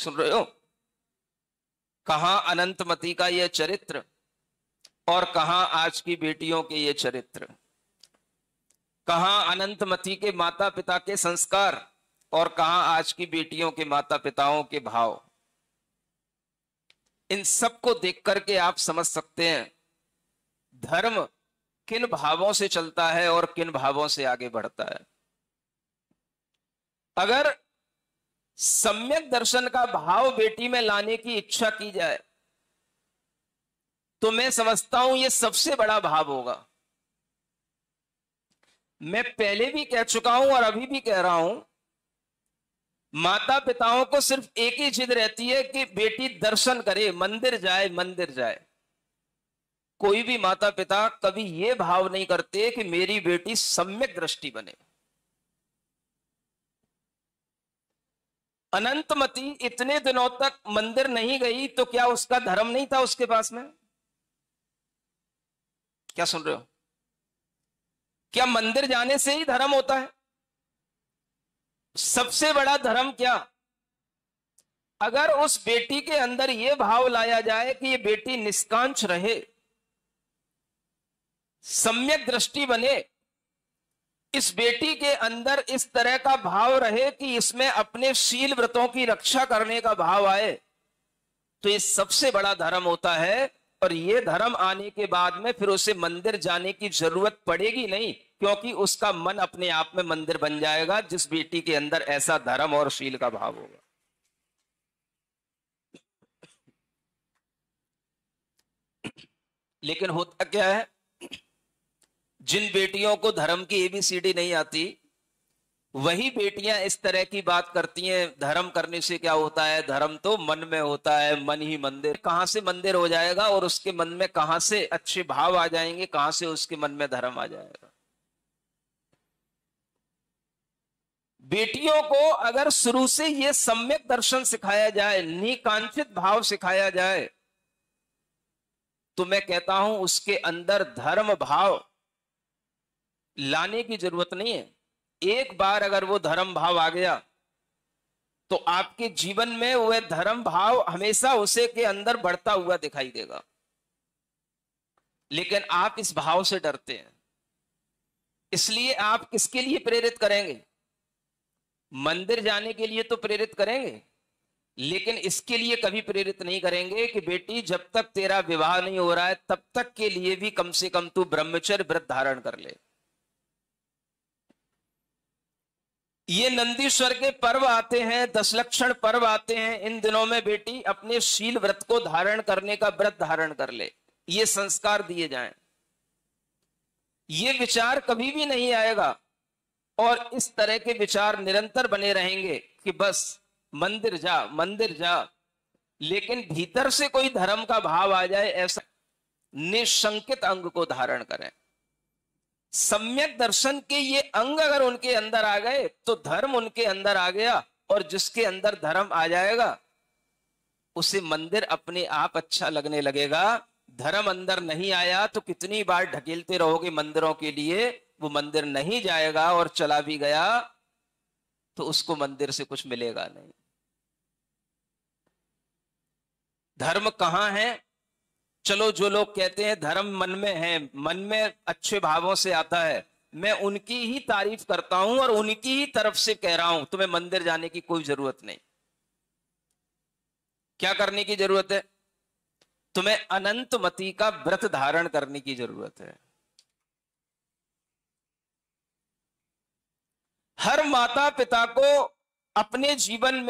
सुन रहे हो? कहां अनंतमती का यह चरित्र और कहां आज की बेटियों के ये चरित्र। कहां अनंतमती के माता पिता के संस्कार और कहां आज की बेटियों के माता पिताओं के भाव। इन सब को देख करके आप समझ सकते हैं धर्म किन भावों से चलता है और किन भावों से आगे बढ़ता है। अगर सम्यक दर्शन का भाव बेटी में लाने की इच्छा की जाए तो मैं समझता हूं यह सबसे बड़ा भाव होगा। मैं पहले भी कह चुका हूं और अभी भी कह रहा हूं, माता पिताओं को सिर्फ एक ही जिद रहती है कि बेटी दर्शन करे, मंदिर जाए, मंदिर जाए। कोई भी माता पिता कभी यह भाव नहीं करते कि मेरी बेटी सम्यक दृष्टि बने। अनंतमती इतने दिनों तक मंदिर नहीं गई तो क्या उसका धर्म नहीं था उसके पास में? क्या सुन रहे हो? क्या मंदिर जाने से ही धर्म होता है? सबसे बड़ा धर्म क्या? अगर उस बेटी के अंदर यह भाव लाया जाए कि यह बेटी निष्कांच रहे, सम्यक दृष्टि बने, इस बेटी के अंदर इस तरह का भाव रहे कि इसमें अपने शील व्रतों की रक्षा करने का भाव आए, तो यह सबसे बड़ा धर्म होता है। और यह धर्म आने के बाद में फिर उसे मंदिर जाने की जरूरत पड़ेगी नहीं, क्योंकि उसका मन अपने आप में मंदिर बन जाएगा जिस बेटी के अंदर ऐसा धर्म और शील का भाव होगा। लेकिन होता क्या है, जिन बेटियों को धर्म की एबीसीडी नहीं आती वही बेटियां इस तरह की बात करती हैं, धर्म करने से क्या होता है, धर्म तो मन में होता है, मन ही मंदिर। कहां से मंदिर हो जाएगा और उसके मन में कहां से अच्छे भाव आ जाएंगे, कहां से उसके मन में धर्म आ जाएगा। बेटियों को अगर शुरू से यह सम्यक दर्शन सिखाया जाए, निकांक्षित भाव सिखाया जाए, तो मैं कहता हूं उसके अंदर धर्म भाव लाने की जरूरत नहीं है। एक बार अगर वो धर्म भाव आ गया तो आपके जीवन में वह धर्म भाव हमेशा उसे के अंदर बढ़ता हुआ दिखाई देगा। लेकिन आप इस भाव से डरते हैं, इसलिए आप किसके लिए प्रेरित करेंगे? मंदिर जाने के लिए तो प्रेरित करेंगे, लेकिन इसके लिए कभी प्रेरित नहीं करेंगे कि बेटी जब तक तेरा विवाह नहीं हो रहा है तब तक के लिए भी कम से कम तू ब्रह्मचर्य व्रत धारण कर ले। ये नंदीश्वर के पर्व आते हैं, दशलक्षण पर्व आते हैं, इन दिनों में बेटी अपने शील व्रत को धारण करने का व्रत धारण कर ले, ये संस्कार दिए जाएं। ये विचार कभी भी नहीं आएगा और इस तरह के विचार निरंतर बने रहेंगे कि बस मंदिर जा, मंदिर जा, लेकिन भीतर से कोई धर्म का भाव आ जाए ऐसा निशंकित अंग को धारण करें। सम्यक दर्शन के ये अंग अगर उनके अंदर आ गए तो धर्म उनके अंदर आ गया, और जिसके अंदर धर्म आ जाएगा उसे मंदिर अपने आप अच्छा लगने लगेगा। धर्म अंदर नहीं आया तो कितनी बार ढकेलते रहोगे मंदिरों के लिए, वो मंदिर नहीं जाएगा, और चला भी गया तो उसको मंदिर से कुछ मिलेगा नहीं। धर्म कहां है? चलो, जो लोग कहते हैं धर्म मन में है, मन में अच्छे भावों से आता है, मैं उनकी ही तारीफ करता हूं और उनकी ही तरफ से कह रहा हूं, तुम्हें मंदिर जाने की कोई जरूरत नहीं। क्या करने की जरूरत है? तुम्हें अनंतमती का व्रत धारण करने की जरूरत है। हर माता पिता को अपने जीवन में